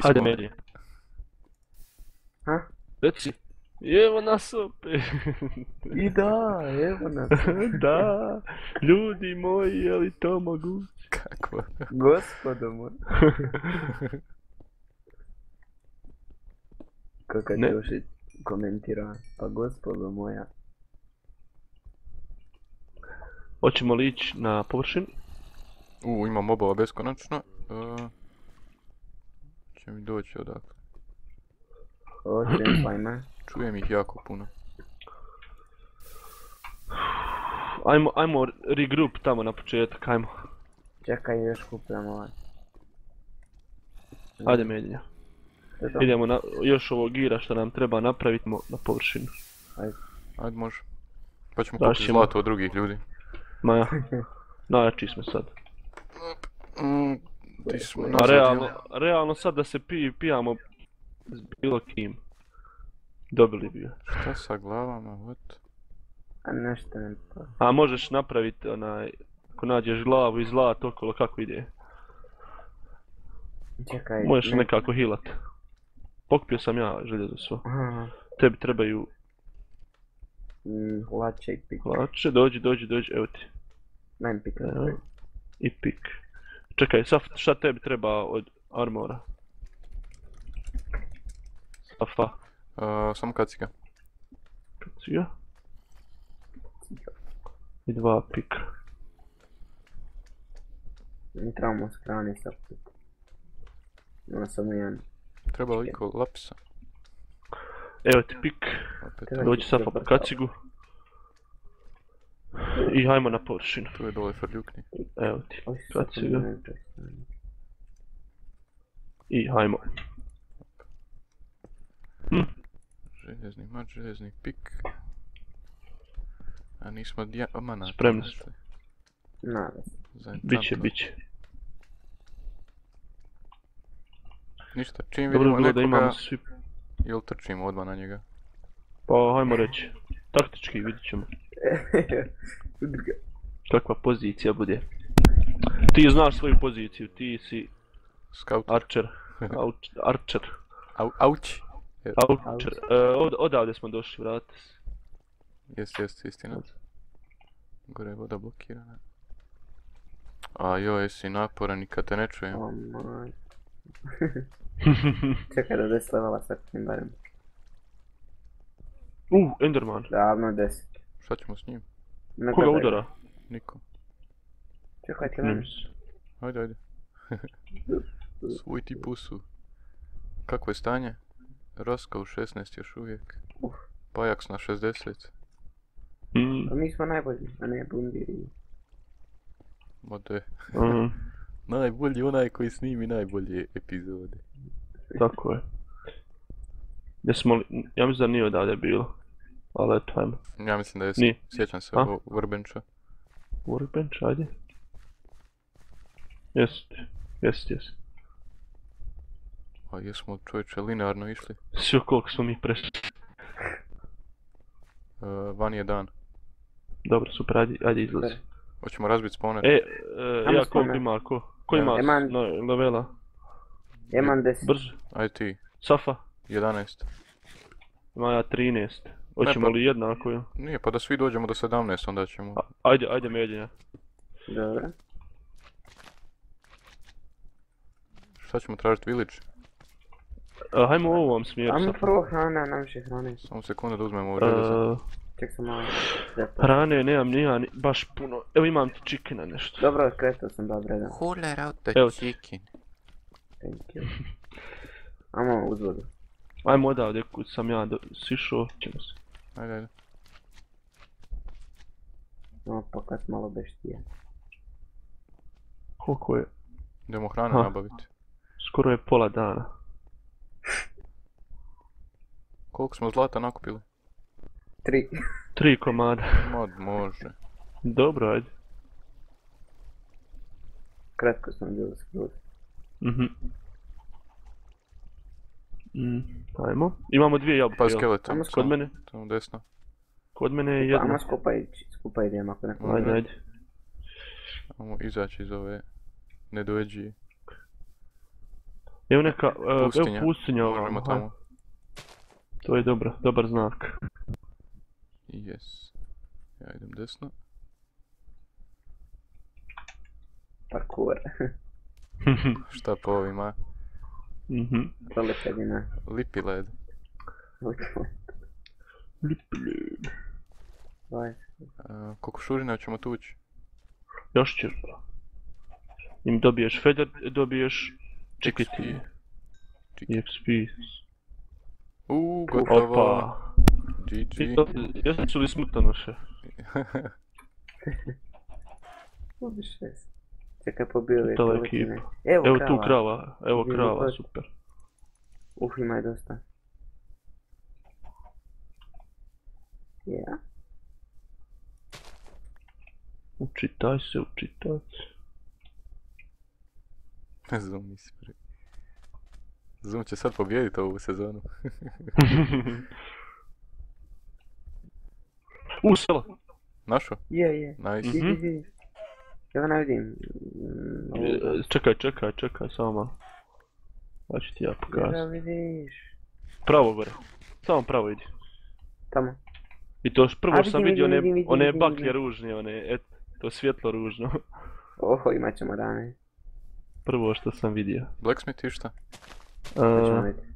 Ajde, smo. meni. Ha? Reci. Evo nas opet. I da, evo nas. Da, ljudi moji, je li to moguće? Kako? Gospodo moj. Kakav Ne. Ćošić komentira, pa gospodo moja. Hoćemo li ići na površinu? Imam obava beskonačno. Će mi doći odakle. Očujem slajma. Čujem ih jako puno. Ajmo regroup tamo na početak, ajmo. Čekaj, još kupujem ovaj. Ajde, Medinja. Što je to? Idemo na još ovo gira što nam treba napraviti na površinu. Ajde, može. Pa ćemo Daš kupiti ćemo. zlato od drugih ljudi. Maja, najjači smo sad. Ti smo A nazad, realno sad da se pijamo s bilo kim. Dobili bi ga. Šta sa glavama, what? A nešto ne to. A možeš napraviti onaj, ako nađeš glavu i zlato okolo, kako ide? Čekaj. Možeš nekako healat. Pokupio sam ja željezo svo. Aha. Tebi trebaju Lače i pik. hlače, dođi, evo ti. Daj mi pik. Evo. I pik. Čekaj, Saf, šta tebi treba od armora? Safa, Samo kaciga. kaciga. I 2 pika. Mi trebamo s hrane sad. Ima samo jedan. Treba li iko lapisa? Evo ti pik. Opet. Treba- Dođi Safa po kacigu. I hajmo na površinu. Tu je dole frljukni. Evo ti Oj, sad kaciga. ne to. I hajmo. Željezni mač, željezni pik. A nismo diamana. Spremni smo. Nada. Biće. Ništa, čim Dobro vidimo bi bilo da nekoga, imamo svi. jel trčimo odmah na njega? Pa hajmo reći. Taktički vidit ćemo. Kakva pozicija bude. Ti znaš svoju poziciju, ti si Scout. Archer. Archer. Auć. Archer. Odavde smo došli, vrati se. Jest, istina. Gore je voda blokirana. A joj, jesi naporan i kad te ne čujem. O moj. Čekaj da 10 levela sakupim barem. Enderman. Davno 10. Šta ćemo s njim? Ne Koga gledaj. udara? Niko. Čekaj ti Ne meni. mislim. Ajde. Svoj ti pusu. Kako je stanje? Roska u 16 još uvijek. Pajaks na 60. Pa mi smo najbolji, a ne bundiri. Mode. Mhm, Najbolji onaj koji snimi najbolje epizode. tako je. Jesmo li, ja mislim da nije odavde bilo. Ali eto, ajmo. Ja mislim da je, Nije. sjećam se A? Vrbenča. Workbench, ajde. Jest. A jesmo čovječe linearno išli. Sve koliko smo mi prešli. Van je dan. Dobro, super, ajde izlazi. Hoćemo razbiti spawner. Ja spawner. koliko ima, ko ima Eman- levela? Imam 10. Brzo. Ajde ti. Safa, 11. ima ja 13. Hoćemo pa- li jednako, ja? Nije, pa da svi dođemo do 17, onda ćemo... Ajde Medinja. Dobro. Šta ćemo tražiti, village? Hajmo u ovom smjeru, Ajmo Safa. prvo hrana, nam više hrane. Samo sekundu da uzmemo ovo željezo. Ček sam malo. Hrane nemam ni ja baš puno. Evo imam ti chickena nešto. Dobro, kretao sam dobro, da. Cooler out the Evo. chicken. Thank you. Ajmo uz vodu. Ajmo odavde kud sam ja sišao, ćemo se. Ajde. No, pokat malo beštije. Koliko je? Idemo hranu nabaviti. Skoro je pola dana. Koliko smo zlata nakupili? 3. 3 komada. Može. Dobro, ajde. Kratko sam bio skroz. Ajmo. Imamo 2 jabuke, Pa jel? skeleton. Ajmo Kod mene? Tamo desno. Kod mene je Ajmo jedna. skupa idemo ako neko. Ajde. Ajmo izaći iz ove nedojeđije. Evo neka, evo Pustinja. pustinja Možemo ovamo, tamo. to je dobar znak. Yes. Ja idem desno. Parkour. Šta po ovima? Mhm. Prolepedina. Lipi led. Koliko šurina ćemo tući? Još ćeš. Im dobiješ feather, dobiješ čekiti. XP. Gotovo. Opa. GG. Jesu li smutanoše? Ubi 6. Čekaj, pobio je Tala piletine. ekipa. Evo Evo krava. tu krava, evo Vidim krava, to. super. Ima je dosta. Ja. Učitaj se. Zoom nisi prvi. Zoom će sad pobijediti ovu sezonu. Sela. Našo? Je. Nice. Vidi. Ja ga ne vidim. Čekaj, samo malo. Pa ću ti ja Ja ga pokazati. vidiš. Pravo gore. Samo pravo idi. Tamo. I to prvo A, sam vidim, vidio vidim, one vidim. baklje ružne, to svjetlo ružno. Oho, imat ćemo rane. Prvo što sam vidio. Blacksmith i šta? Sad ćemo vidjeti.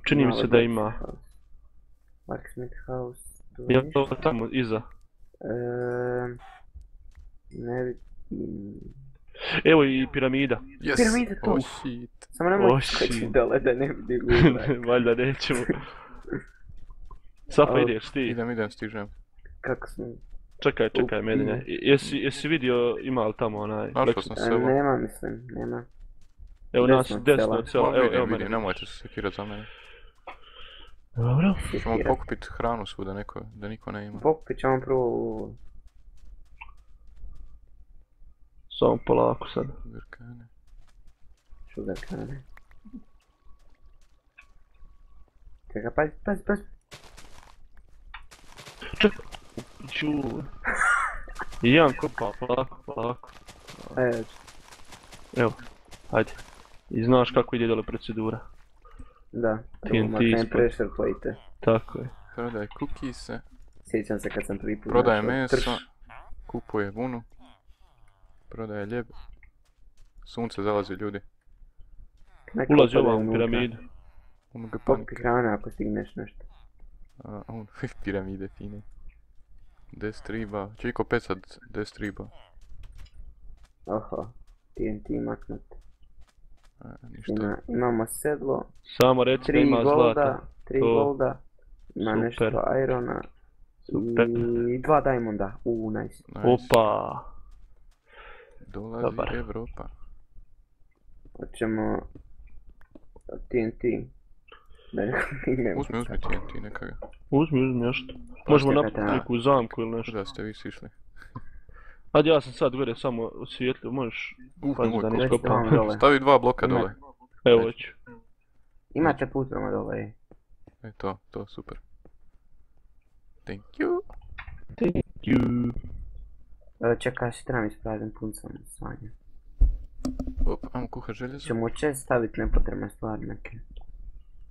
Čini mi se da ima. Blacksmith house. Tu Ja ništa. to tamo iza. Ne vidim. Evo i piramida. Yes! Piramida tu. Oh shit. Samo nemoj Oh, skočiti shit. dole da ne vidim gula. Valjda nećemo. Safa Oh, ideš ti. Idem, stižem. Kako smo? Čekaj Medinja. Jesi vidio ima li tamo onaj... Našao sam selo. Nema, mislim, nema. Evo nas desno od desno sela. od sela. Evo Vidim, mene. nemojte se sekirat za mene. Dobro. Ćemo pokupit hranu svuda da niko ne ima. Pokupit ćemo prvo... Samo polako sad. Virkane. Sugarcane. Čekaj, pazi. Čekaj. Ču. I jedan kopa, polako. Evo, hajde. I znaš kako ide dole procedura. Da, prvo TNT maknem ispod. pressure plate. Tako je. Prodaje kukise, Sjećam se kad sam prvi put prodaje našao meso, trš. kupuje vunu, prodaje ljeb. Sunce zalazi ljudi. Neka Ulazi upada ovam u unutra. piramidu. Ono ga Pokupi panike. hrane ako stigneš nešto. Piramide fine. Destriba. Čiko pesat destriba. Oho, TNT maknut. Ništa. Imamo sedlo, Samo reci da 3 ima golda, zlata. 3 To. golda, ima Super. nešto irona Super. i 2 diamonda. Nice. Nice. Opa. Dolazi Dobar. Evropa. Hoćemo TNT. Da ne Uzmi TNT neka ga. Uzmi još što. Možemo Čekaj, napraviti treba. neku zamku ili nešto. Kuda ste vi sišli? Ajde, ja sam sad gore samo u svijetlju, možeš... Pazi nemoj da ne koliko. iskopam. Tamo dole. Stavi 2 bloka Ima. dole. Evo već. Imate put prema dole. E to, super. Thank you. Thank you. Čekaj, si trebam ispraviti puncom svanje. Op, ajmo kuhat željezo. Ćemo čest staviti nepotrebne stvari neke.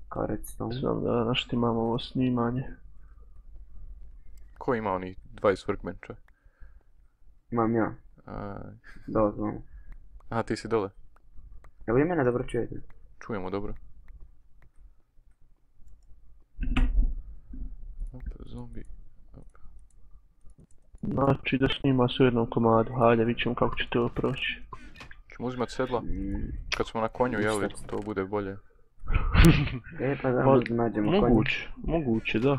Kao redstone. Znam da našti imamo ovo snimanje. Ko ima onih 20 workbencha? Imam ja, dole. Aha, ti si dole. Jel vi mene dobro čujete? Čujemo dobro. Opa, zombi. Opa. Znači da snima sve u jednom komadu. Hajde, vidit ćemo kako će to proći. Ćemo uzimat sedla. Kad smo na konju, jel, to bude bolje. Pa da možda nađemo konju. Moguće, da.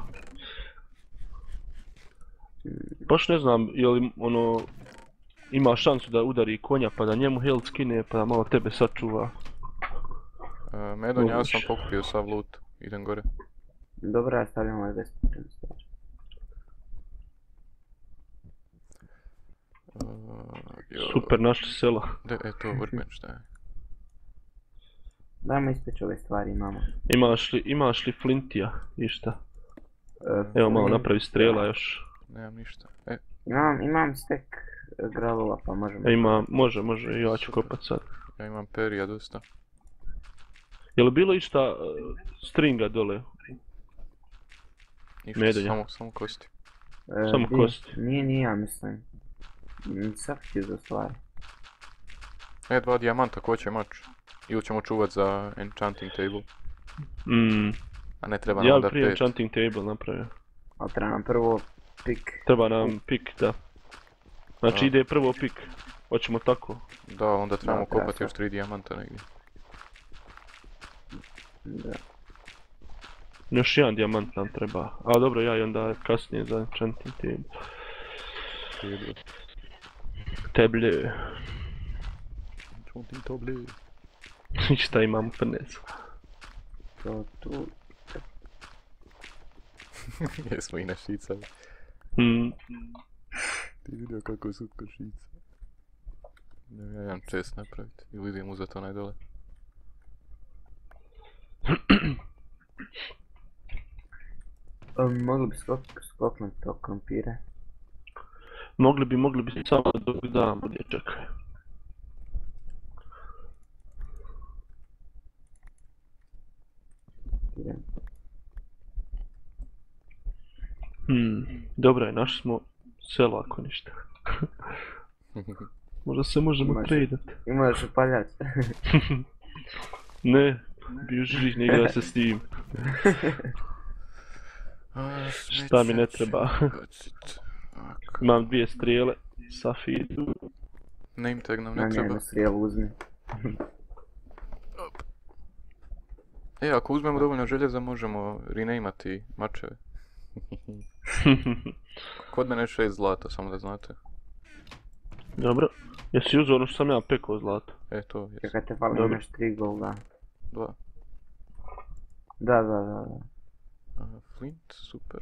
Baš ne znam, je li ono... Ima šansu da udari konja pa da njemu health skine pa da malo tebe sačuva. Medon, ja Moguće. sam pokupio sav loot. Idem gore. Dobro, ja stavljam ovaj bespotrebne stvari. Super, našli selo. To, workbench, da je. Dajmo ispeći ove stvari, imamo. Imaš li flintija? Išta? Evo malo napravi strela još. Nemam ništa. Imam stack gravova pa možemo. Može, ja ću kopat sad. Ja imam perija dosta. Je li bilo išta stringa dole? Ništa, Medenja. samo kosti. Samo Di? kosti. Nije, ja mislim. Sakti za stvari. 2 dijamanta, ko će mač? Ili ćemo čuvat za enchanting table? A ne treba nam Ja bi onda prije 5. enchanting table napravio. Ali treba nam prvo pik. Treba nam pik, da. Znači Da. ide prvo pik. Hoćemo tako. Da, onda trebamo Da, treba kopati još sad. 3 dijamanta negdje. Da. Još jedan dijamant nam treba. A dobro, ja i onda kasnije za enchanting table. Table. Enchanting table. I šta imam u prnesu? To tu. Jesmo i našicali. Ti vidio kako su košice. Ne ja jedan čest napraviti. Ili idem uzeti onaj dole. Mogli bi skoknuti to krompire. Mogli bi samo dok damo gdje čekaj. Idem. Dobro je, našli smo selo ako ništa. Možda se možemo Može. tradat. Imaš upaljač. Ne, bjužiš, ne igra se s tim. Šta mi ne treba? Imam 2 strijele, safiru. Name tag nam Na ne treba. njenu strijelu uzmi. Ako uzmemo dovoljno željeza možemo renameati mačeve. Kod mene je 6 zlata, samo da znate. Dobro. Jesi uzeo ono što sam ja pekao zlato? To je. Čekaj te fali Dobro. imaš 3 golda. 2. Da. Flint, super.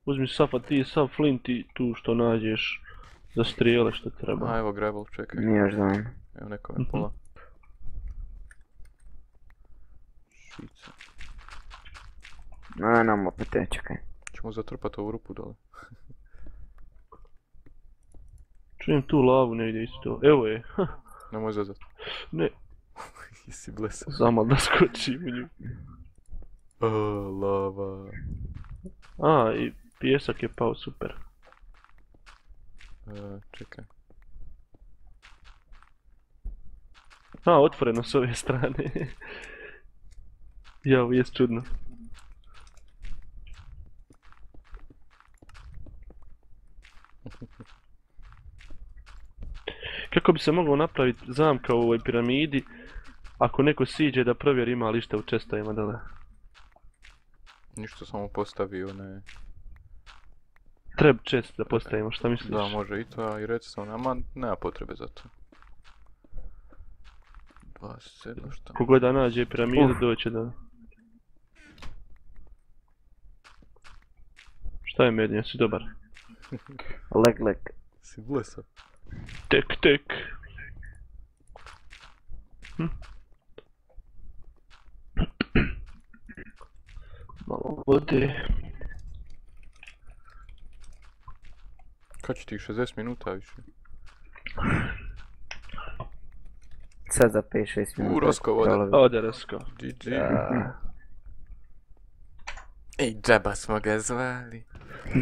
Uzmi ti sav flint i tu što nađeš za strijele što treba. Evo gravel, čekaj. Nije još dovoljno. Evo neko je pola. Šica. Nam opet čekaj. Ćemo zatrpati ovu rupu dole. Čujem tu lavu negdje isto. Evo je. Nemoj zazat. Ne, Jesi blesav. zamal da skočim u nju. Lava. I pijesak je pao, super. Čekaj. Otvoreno s ove strane. Ja, ovo jest čudno. Kako bi se moglo napraviti zamka u ovoj piramidi ako neko siđe da provjeri ima li šta u čestajima dole? Ništa samo postavio, ne. Treba čest da postavimo, šta misliš? Da, može i to, a i redstone, ama nema potrebe za to. 27, šta? Kogod da nađe piramidu doće da... Šta je Mednja, si dobar? Leg. Si blesav. Tek. Malo vode. Kad će ti 60 minuta više? Sad za 5-6 minuta. Rosko vode. Ode Rasko. GG. Ej, džaba smo ga zvali.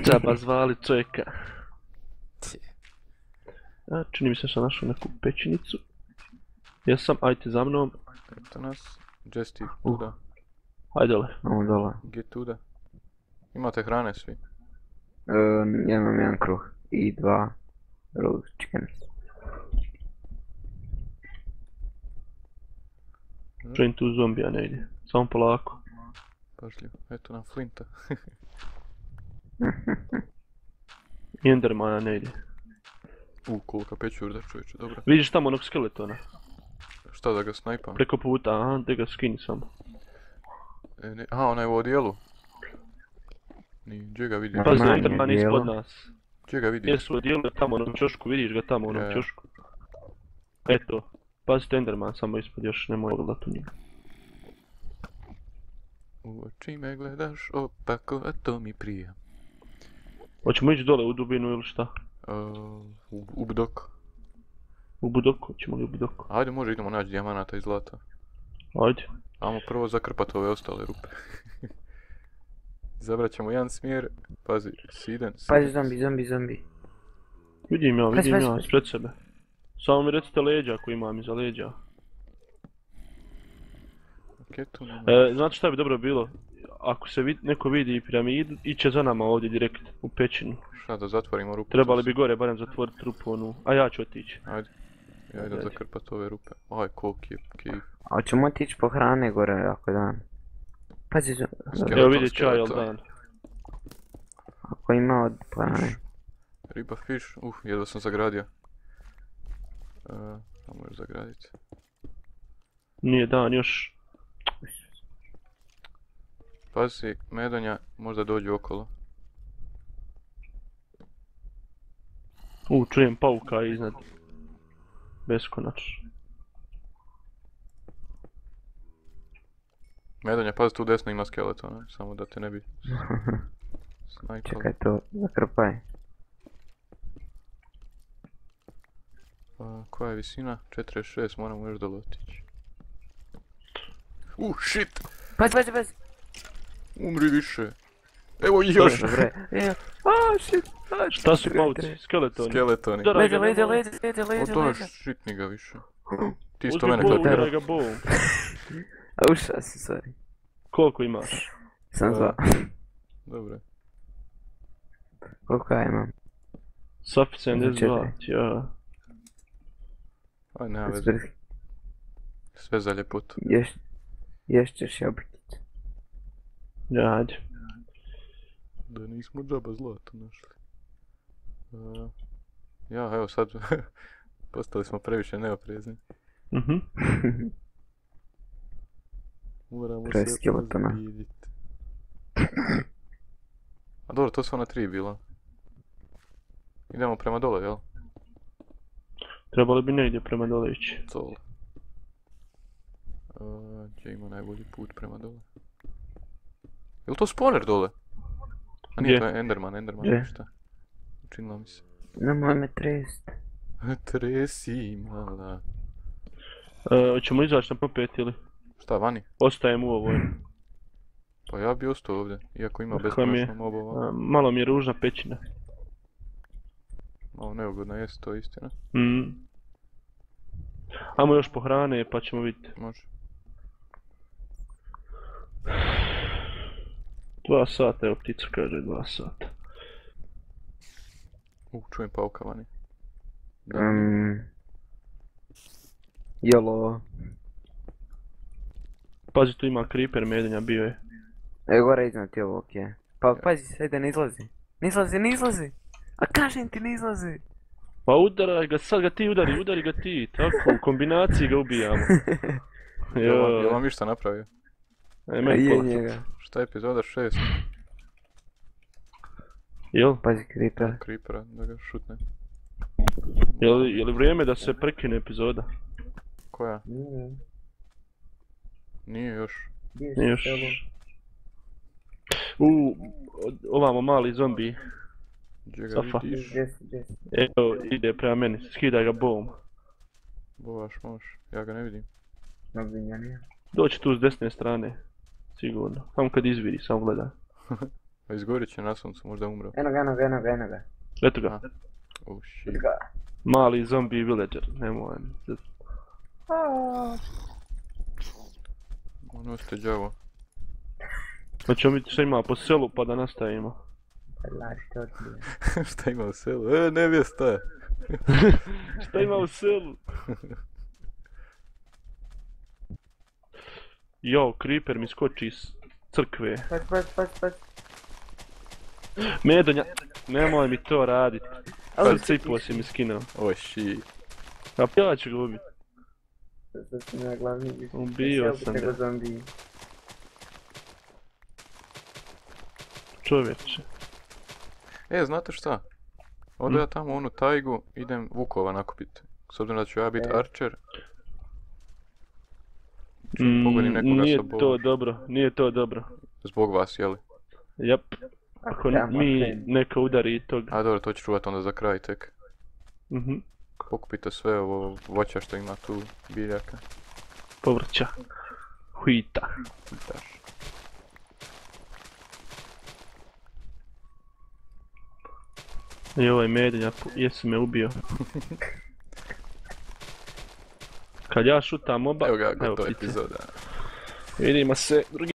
Džaba zvali čovjeka. Čini mi se sam našao neku pećinicu. Jesam, ajte za mnom. Eto nas. Jesti, tuda. Ajde dole. Ovo dole. Gdje tuda? Imate hrane svi? Ja imam jedan kruh. I 2 roast chickens. Čujem tu zombija negdje. Samo polako. Pažljivo. Eto nam flinta. I Endermana negdje. Kolika pečurda čovječe, dobro. Vidiš tamo onog skeletona? Šta da ga snajpam? Preko puta, gdje ga skini samo. Onaj u odijelu. Gdje ga vidiš? Pazi, Manje Enderman je dijelo. ispod nas. Gdje ga vidiš? Jesu odijelu tamo onom čošku, vidiš ga tamo onom Ja. čošku. Eto, pazite Enderman samo ispod, još nemoj gledat u njega. U oči me gledaš opako, a to mi prija. Hoćemo ići dole u dubinu ili šta? U bdok. U Budoku, hoćemo li u Budoku? Ajde, može idemo naći dijamanata i zlata. Ajde. Ajmo prvo zakrpat ove ostale rupe. Zabrat ćemo jedan smjer, pazi, siden. Pazi, zombi. Vidim ja, Pazi. ispred sebe. Samo mi recite leđa ako imam iza leđa. Raketu nema. Znate šta bi dobro bilo? Ako se neko vidi piramidu, iće za nama ovdje direkt u pećinu. Šta da zatvorimo rupu? Trebali bi gore barem zatvoriti rupu onu, a ja ću otići. Ajde. Ja idem zakrpat ove rupe. Aj, koliki je kejf. A hoćemo otići po hrane gore ako dan. Pazi, Evo vidjet ću ja jel dan. ako ima od hrane. Riba, fish, jedva sam zagradio. Samo još zagraditi. Nije dan još. Pazi, medonja možda dođu okolo. Čujem pauka iznad. Beskonačno. Medonja, pazi, tu desno ima skeletona, samo da te ne bi snajpali. Čekaj to, zakrpaj. Koja je visina? 46, moramo još dole otići. Shit! Pazi! Umri više. Evo još! Dobre. Shit! Šta su pauci? Skeletoni. Skeletoni. Leđa. Odaš, shitni ga više. Ti isto Uzmi mene bol, klepira. udaraj ga bol. A uša si, sorry. Koliko imaš? Sam zva. Dobre. Koliko ja imam? Safi 72, ja. Aj, nema veze. Sve za ljepotu. Još ćeš jabukicu. Ja, ajde. Da nismo džaba zlato našli. Ja, evo sad, postali smo previše neoprezni. Moramo se razvidjeti. A dobro, to su ona 3 bila. Idemo prema dole, jel? Trebali bi negdje prema dole ići. Dole. Gdje ima najbolji put prema dole? Jel to spawner dole? A nije, to je Enderman, ništa. Učinilo mi se. Nemoj me trest. Tresi, mala. Hoćemo izaći na popet ili? Šta, vani? Ostajem u ovoj. Pa ja bi ostao ovdje, iako ima beskonačno mobova. Malo mi je ružna pećina. Malo neugodno jest, to je istina. Ajmo još po hrane pa ćemo vidjeti. Može. 2 sata, evo ptica kaže 2 sata. Čujem pauka vani. Jolo. Pazi, tu ima creeper medonja, bio je. Evo gore iznad ti ovo, okej. Pa pazi, sad da ne izlazi. Ne izlazi! A kažem ti, ne izlazi! Pa udaraj ga, sad ga ti udari ga ti, tako, u kombinaciji ga ubijamo. Jel vam išta napravio? Je njega. Šta je epizoda 6? Jel? Pazi creeper. Creepera, da ga šutne. Je li vrijeme da se prekine epizoda? Koja? Nije još. Nije još. Ovamo mali zombi. Gdje ga vidiš? Evo, ide prema meni, skidaj ga bom. Bovaš, možeš, ja ga ne vidim. Doći tu s desne strane, sigurno. Samo kad izvidi, samo gledaj. A izgorit će na suncu, možda umro. Eno ga. Eto ga. Oh shit. Mali zombi villager, nemoj. Ono ste đavo. Hoćemo vidjeti šta ima po selu pa da nastavimo. Šta ima u selu? Nevjesta! Šta ima u selu? Jo, creeper mi skoči iz crkve. Medonja, nemoj mi to radit. Cipo si mi skinuo. Oh shit. A ja ću ga ubiti. Ubio Ubio sam ga. Čovječe. Znate šta? Odo ja tamo u onu tajgu, idem vukova nakupit. S obzirom da ću ja bit archer. Pogodim nekoga sa Nije bovom. to dobro, nije to dobro. Zbog vas, jeli? Jep. Ako Tamo, mi okej. neka udari tog. A dobro, to ću čuvat onda za kraj tek. Mhm. Pokupite sve ovo voća što ima tu, biljaka. Povrća. Hvita. Daš. I ovaj medenja, jesi me ubio. Kad ja šutam oba, Evo ga, gotova ptice. epizoda. Vidimo se drugi